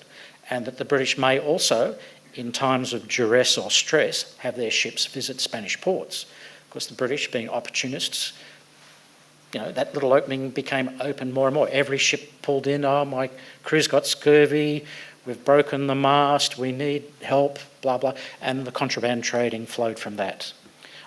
and that the British may also, in times of duress or stress, have their ships visit Spanish ports. Of course, the British, being opportunists, you know, that little opening became open more and more. Every ship pulled in, oh, my crew's got scurvy, we've broken the mast, we need help, blah, blah, and the contraband trading flowed from that.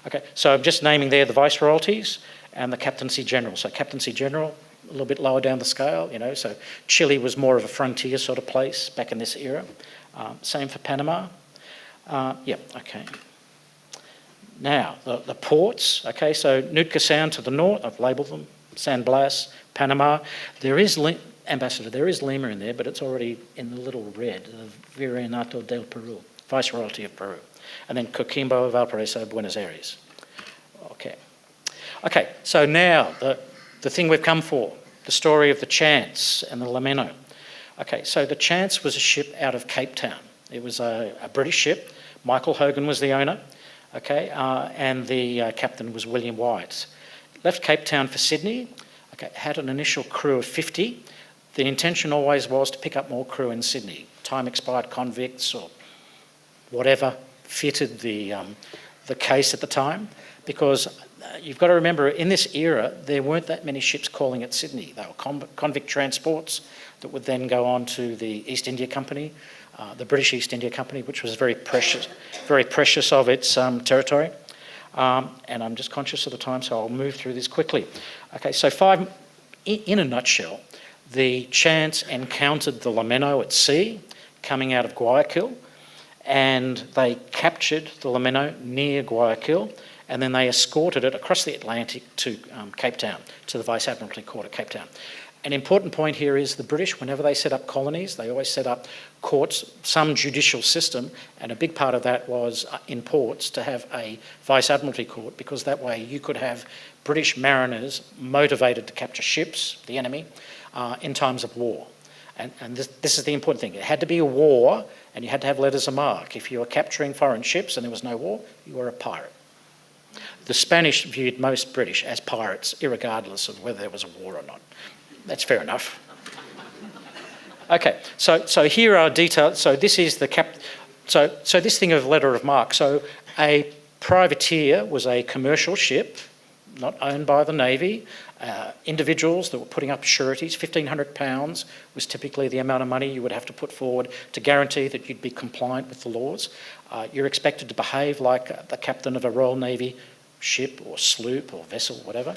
Okay, so I'm just naming there the viceroyalties and the captaincy general. So captaincy general, a little bit lower down the scale, you know, so Chile was more of a frontier sort of place back in this era. Same for Panama. Okay. Now, the ports, okay, so Nootka Sound to the north, I've labelled them, San Blas, Panama. There is, Ambassador, there is Lima in there, but it's already in the little red, the Virreinato del Peru, Viceroyalty of Peru. And then Coquimbo, Valparaiso, Buenos Aires. Okay, so now the thing we've come for, the story of the Chance and the Lameno. Okay, so the Chance was a ship out of Cape Town. It was a British ship. Michael Hogan was the owner. Okay, and the captain was William White. Left Cape Town for Sydney, okay, had an initial crew of 50. The intention always was to pick up more crew in Sydney. Time expired convicts or whatever fitted the case at the time, because you've got to remember, in this era, there weren't that many ships calling at Sydney. They were convict transports that would then go on to the East India Company, the British East India Company, which was very precious of its territory. And I'm just conscious of the time, so I'll move through this quickly. Okay, so in a nutshell, the Chance encountered the Lameno at sea, coming out of Guayaquil, and they captured the Lameno near Guayaquil, and then they escorted it across the Atlantic to Cape Town, to the Vice Admiralty Court at Cape Town. An important point here is the British, whenever they set up colonies, they always set up courts, some judicial system, and a big part of that was in ports to have a Vice Admiralty Court, because that way you could have British mariners motivated to capture ships, the enemy, in times of war. And this is the important thing. It had to be a war, and you had to have letters of marque. If you were capturing foreign ships and there was no war, you were a pirate. The Spanish viewed most British as pirates, irregardless of whether there was a war or not. That's fair enough. Okay, so here are details. So this is the so this thing of letter of marque. So a privateer was a commercial ship, not owned by the Navy. Individuals that were putting up sureties, £1,500 was typically the amount of money you would have to put forward to guarantee that you'd be compliant with the laws. You're expected to behave like the captain of a Royal Navy ship or sloop or vessel, whatever.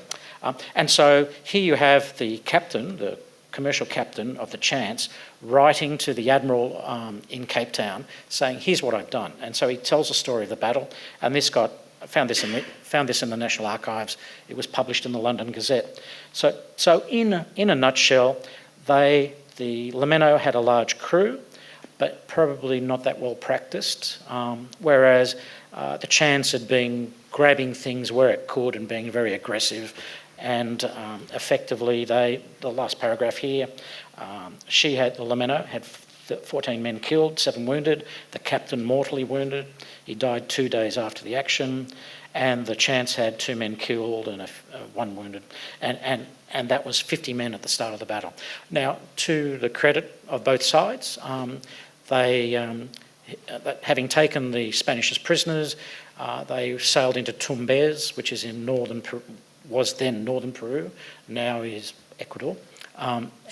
And so here you have the captain, the commercial captain of the Chance, writing to the Admiral in Cape Town saying, here's what I've done. And so he tells the story of the battle, and this got found this in the National Archives. It was published in the London Gazette. So in a nutshell, the Lameno had a large crew, but probably not that well practiced, whereas the Chance had been grabbing things where it could and being very aggressive. And effectively, the last paragraph here, the Lameno had 14 men killed, 7 wounded, the captain mortally wounded. He died 2 days after the action, and the Chance had 2 men killed and 1 wounded. And that was 50 men at the start of the battle. Now, to the credit of both sides, having taken the Spanish as prisoners, they sailed into Tumbes, which is in was then northern Peru, now is Ecuador.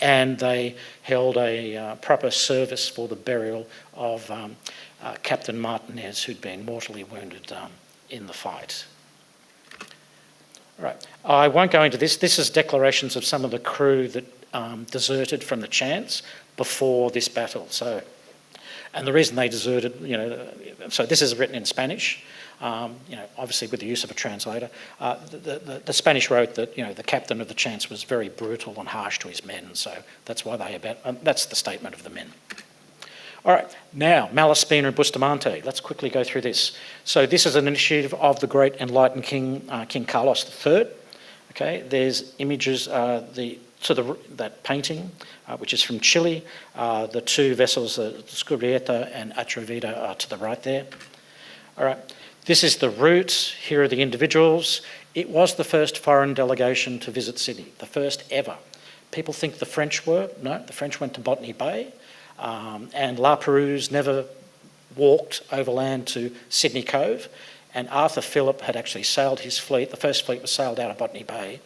And they held a proper service for the burial of Captain Martinez, who'd been mortally wounded in the fight. All right, I won't go into this. This is declarations of some of the crew that deserted from the Chance before this battle. And the reason they deserted, so this is written in Spanish. Obviously with the use of a translator. The Spanish wrote that, the captain of the Chance was very brutal and harsh to his men, so that's why that's the statement of the men. All right, Now, Malaspina and Bustamante. Let's quickly go through this. So this is an initiative of the great enlightened King, King Carlos III. Okay, there's images, that painting, which is from Chile. The two vessels, Scubrieta and Atrevida, are to the right there. All right, this is the route. Here are the individuals. It was the first foreign delegation to visit Sydney, the first ever. People think the French were. No, the French went to Botany Bay. And La Perouse never walked overland to Sydney Cove, and Arthur Phillip had actually sailed his fleet. The first fleet was sailed out of Botany Bay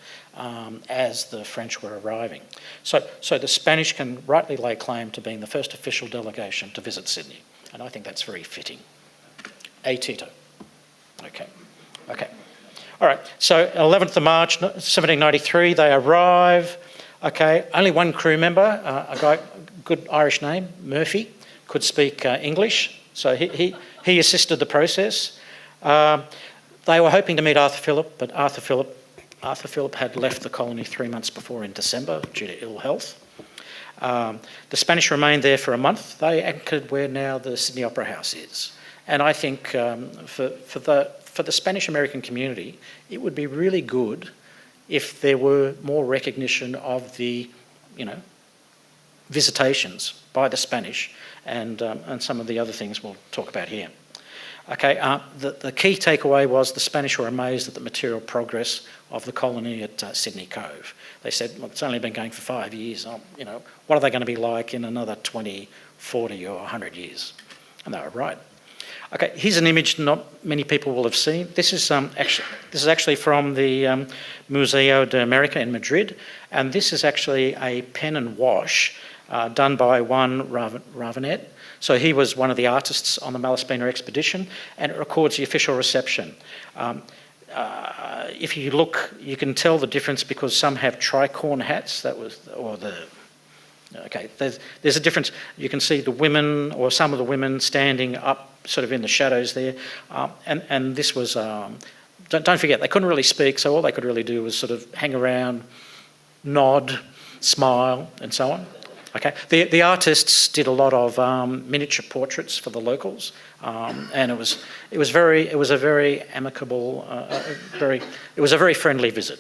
as the French were arriving. So the Spanish can rightly lay claim to being the first official delegation to visit Sydney, and I think that's very fitting. A Tito. Okay. All right, so 11th of March 1793, they arrive. Okay, only one crew member, a guy, good Irish name, Murphy, could speak English, so he assisted the process. They were hoping to meet Arthur Phillip, but Arthur Phillip had left the colony 3 months before in December due to ill health. The Spanish remained there for a month. They anchored where now the Sydney Opera House is, and I think for the Spanish-American community, it would be really good if there were more recognition of the, visitations by the Spanish and some of the other things we'll talk about here. Okay, the key takeaway was the Spanish were amazed at the material progress of the colony at Sydney Cove. They said, look, it's only been going for 5 years. What are they going to be like in another 20, 40 or 100 years? And they were right. Okay, here's an image not many people will have seen. This is actually from the Museo de America in Madrid, and this is actually a pen and wash done by Juan Ravenet. So he was one of the artists on the Malaspina expedition, and it records the official reception. If you look, you can tell the difference because some have tricorn hats. Okay, there's a difference. You can see the women, or some of the women, standing up sort of in the shadows there. And this was, don't forget, they couldn't really speak, so all they could really do was sort of hang around, nod, smile, and so on. Okay, the artists did a lot of miniature portraits for the locals, and it was a very amicable, it was a very friendly visit.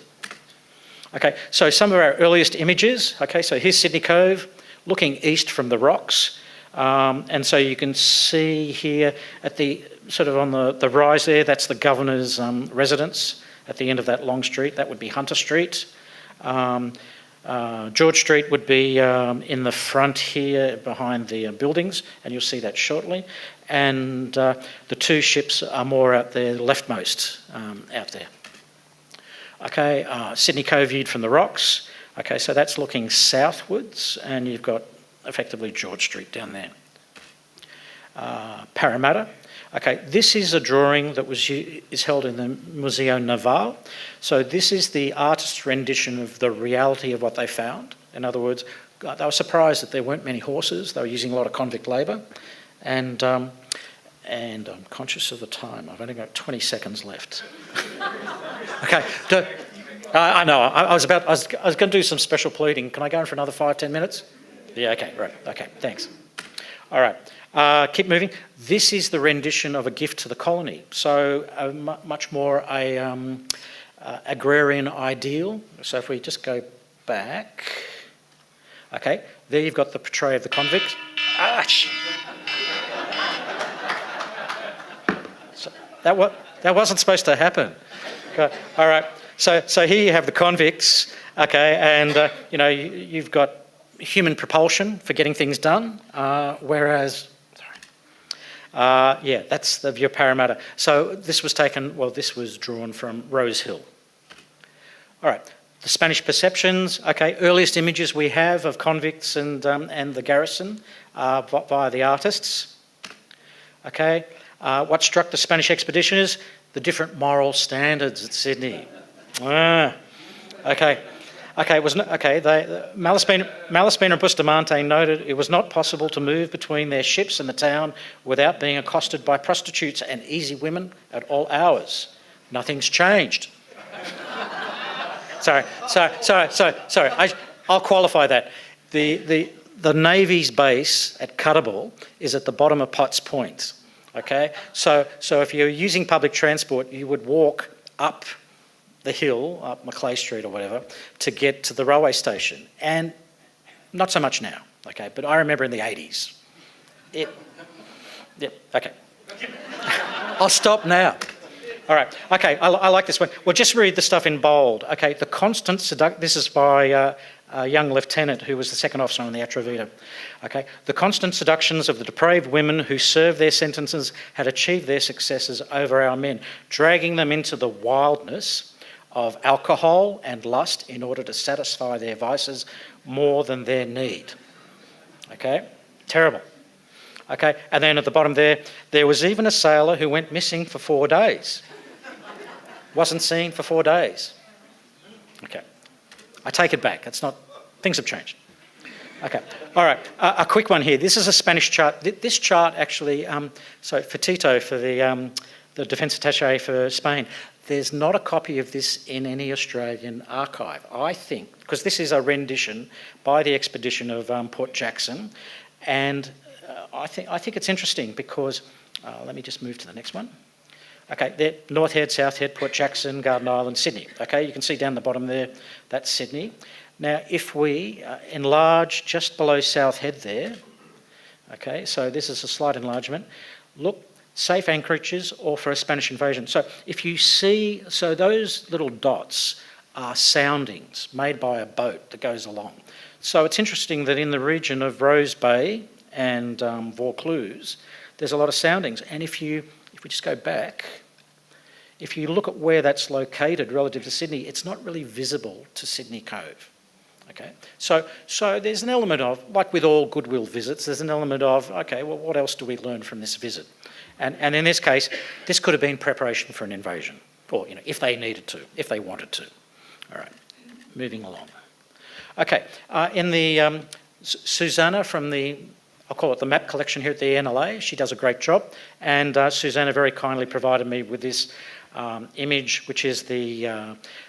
Okay, so some of our earliest images. Okay, so here's Sydney Cove, looking east from the rocks, and so you can see here at the sort of on the rise there, that's the governor's residence. At the end of that long street, that would be Hunter Street. George Street would be in the front here behind the buildings, and you'll see that shortly. And the two ships are more out there, leftmost out there. Okay, Sydney Cove viewed from the rocks. Okay, so that's looking southwards, and you've got effectively George Street down there. Parramatta. Okay, this is a drawing that is held in the Museo Naval. So this is the artist's rendition of the reality of what they found. In other words, they were surprised that there weren't many horses. They were using a lot of convict labour. And I'm conscious of the time. I've only got 20 seconds left. Okay, I know. I was going to do some special pleading. Can I go on for another 5-10 minutes? Yeah. Okay. Right. Okay. Thanks. All right. Keep moving. This is the rendition of a gift to the colony. So much more a agrarian ideal. So if we just go back, okay, there you've got the portrait of the convict. So that wasn't supposed to happen. Okay. All right. So here you have the convicts. Okay, and you've got human propulsion for getting things done, whereas. That's the view of Parramatta. So this was drawn from Rose Hill. All right, the Spanish perceptions. Okay, earliest images we have of convicts and the garrison via the artists. Okay, what struck the Spanish expeditioners? The different moral standards at Sydney. Okay. Malaspina and Bustamante noted it was not possible to move between their ships and the town without being accosted by prostitutes and easy women at all hours. Nothing's changed. Sorry. I'll qualify that. The the Navy's base at Cuttable is at the bottom of Potts Point. Okay, so if you're using public transport, you would walk up the hill, up Macleay Street or whatever, to get to the railway station. And not so much now, okay, but I remember in the 80s. Okay. I'll stop now. All right, okay, I like this one. Well, just read the stuff in bold. Okay, the constant this is by a young lieutenant who was the second officer on the Atrevida. Okay, the constant seductions of the depraved women who served their sentences had achieved their successes over our men, dragging them into the wildness of alcohol and lust in order to satisfy their vices more than their need. Okay, terrible. Okay, and then at the bottom there was even a sailor who went missing for 4 days. Wasn't seen for 4 days. Okay, I take it back. It's not, things have changed. Okay, all right, a quick one here. This is a Spanish chart. This chart actually, so for Tito, for the Defence Attaché for Spain, there's not a copy of this in any Australian archive. I think, because this is a rendition by the expedition of Port Jackson, and I think it's interesting because, let me just move to the next one. Okay, there, North Head, South Head, Port Jackson, Garden Island, Sydney. Okay, you can see down the bottom there, that's Sydney. Now, if we enlarge just below South Head there, okay, so this is a slight enlargement, look, safe anchorages or for a Spanish invasion. So if you see, so those little dots are soundings made by a boat that goes along. So it's interesting that in the region of Rose Bay and Vaucluse, there's a lot of soundings. And if we just go back, if you look at where that's located relative to Sydney, it's not really visible to Sydney Cove. Okay, so there's an element of, like with all goodwill visits, there's an element of, okay, well, what else do we learn from this visit? And in this case, this could have been preparation for an invasion, or if they needed to, if they wanted to. All right, moving along. Okay, in the Susanna from the, I'll call it the map collection here at the NLA, she does a great job, and Susanna very kindly provided me with this image, which is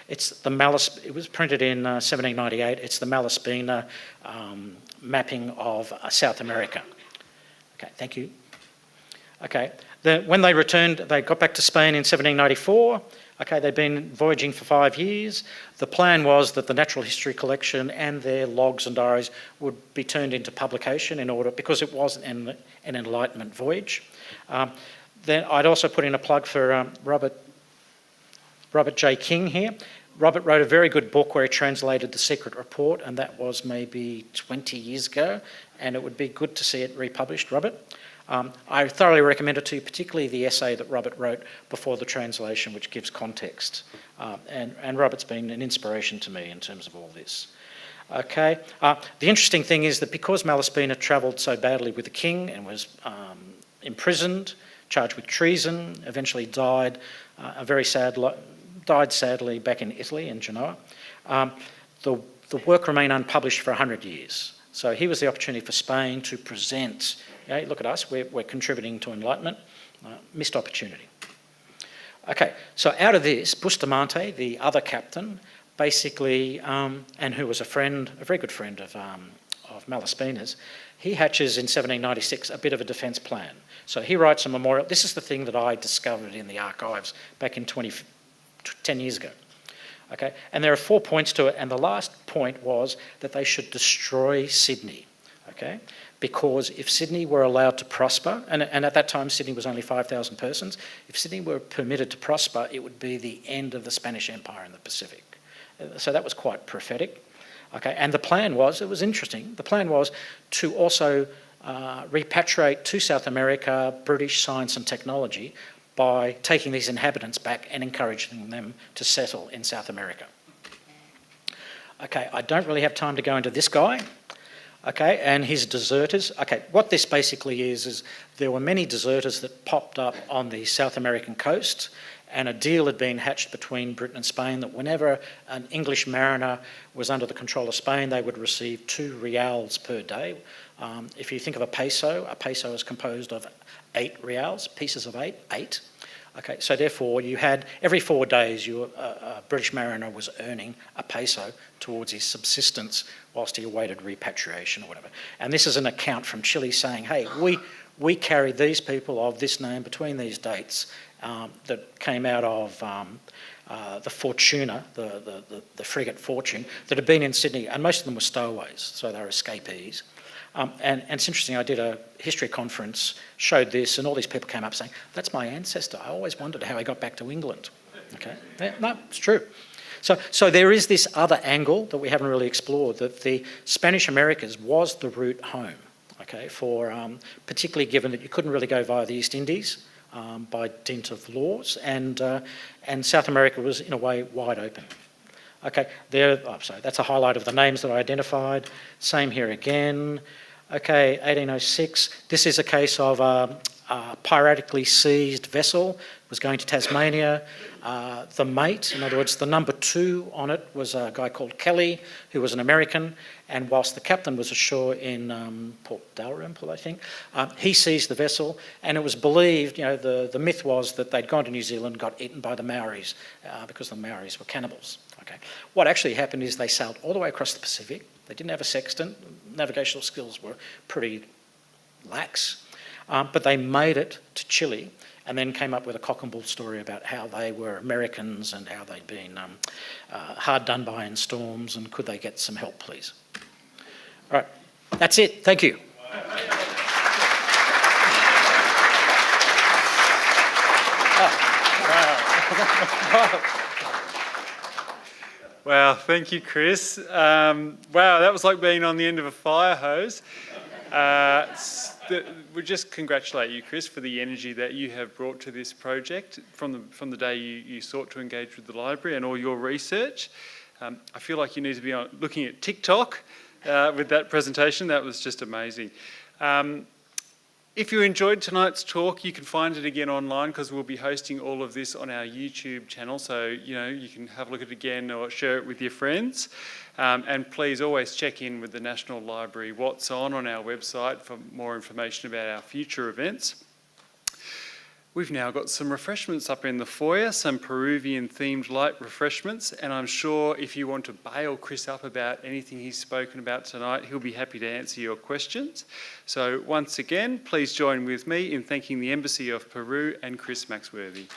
it's the Mallas, it was printed in 1798, it's the Malaspina mapping of South America. Okay, thank you. Okay, when they returned, they got back to Spain in 1794. Okay, they'd been voyaging for 5 years. The plan was that the natural history collection and their logs and diaries would be turned into publication in order, because it was an Enlightenment voyage. Then I'd also put in a plug for Robert J. King here. Robert wrote a very good book where he translated The Secret Report, and that was maybe 20 years ago, and it would be good to see it republished, Robert. I thoroughly recommend it to you, particularly the essay that Robert wrote before the translation, which gives context. And Robert's been an inspiration to me in terms of all this. Okay, the interesting thing is that because Malaspina travelled so badly with the king and was imprisoned, charged with treason, eventually died died sadly back in Italy, in Genoa, the work remained unpublished for 100 years. So here was the opportunity for Spain to present, look at us, we're contributing to Enlightenment, missed opportunity. Okay, so out of this, Bustamante, the other captain, basically, and who was a very good friend of Malaspina's, he hatches in 1796 a bit of a defence plan. So he writes a memorial. This is the thing that I discovered in the archives back in 10 years ago. Okay, and there are 4 points to it, and the last point was that they should destroy Sydney, okay? Because if Sydney were allowed to prosper, and at that time Sydney was only 5,000 persons, if Sydney were permitted to prosper, it would be the end of the Spanish Empire in the Pacific. So that was quite prophetic. Okay, and the plan was, it was interesting, the plan was to also repatriate to South America British science and technology by taking these inhabitants back and encouraging them to settle in South America. Okay, I don't really have time to go into this guy, okay, and his deserters. Okay, what this basically is there were many deserters that popped up on the South American coast, and a deal had been hatched between Britain and Spain that whenever an English mariner was under the control of Spain, they would receive 2 reals per day. If you think of a peso is composed of 8 reals, pieces of 8. Okay, so therefore you had, every 4 days, a British mariner was earning a peso towards his subsistence whilst he awaited repatriation or whatever. And this is an account from Chile saying, hey, we carried these people of this name between these dates that came out of the Fortuna, the frigate Fortune, that had been in Sydney, and most of them were stowaways, so they were escapees. And it's interesting, I did a history conference, showed this, and all these people came up saying, that's my ancestor. I always wondered how he got back to England. Okay, yeah, no, it's true. So there is this other angle that we haven't really explored, that the Spanish Americas was the route home, okay, for particularly given that you couldn't really go via the East Indies by dint of laws, and South America was in a way wide open. Okay, so that's a highlight of the names that I identified. Same here again. Okay, 1806. This is a case of a piratically seized vessel, was going to Tasmania. The mate, in other words, the number 2 on it was a guy called Kelly, who was an American, and whilst the captain was ashore in Port Dalrymple, I think, he seized the vessel, and it was believed, the myth was that they'd gone to New Zealand, got eaten by the Maoris, because the Maoris were cannibals. Okay. What actually happened is they sailed all the way across the Pacific. They didn't have a sextant. Navigational skills were pretty lax. But they made it to Chile and then came up with a cock and bull story about how they were Americans and how they'd been hard done by in storms, and could they get some help, please? All right, that's it. Thank you. Wow, thank you, Chris. Wow, that was like being on the end of a fire hose. We just congratulate you, Chris, for the energy that you have brought to this project from the day you sought to engage with the library and all your research. I feel like you need to be looking at TikTok with that presentation. That was just amazing. If you enjoyed tonight's talk, you can find it again online, because we'll be hosting all of this on our YouTube channel, so you can have a look at it again or share it with your friends. And please always check in with the National Library What's On our website for more information about our future events. We've now got some refreshments up in the foyer, some Peruvian-themed light refreshments, and I'm sure if you want to bail Chris up about anything he's spoken about tonight, he'll be happy to answer your questions. So once again, please join with me in thanking the Embassy of Peru and Chris Maxworthy.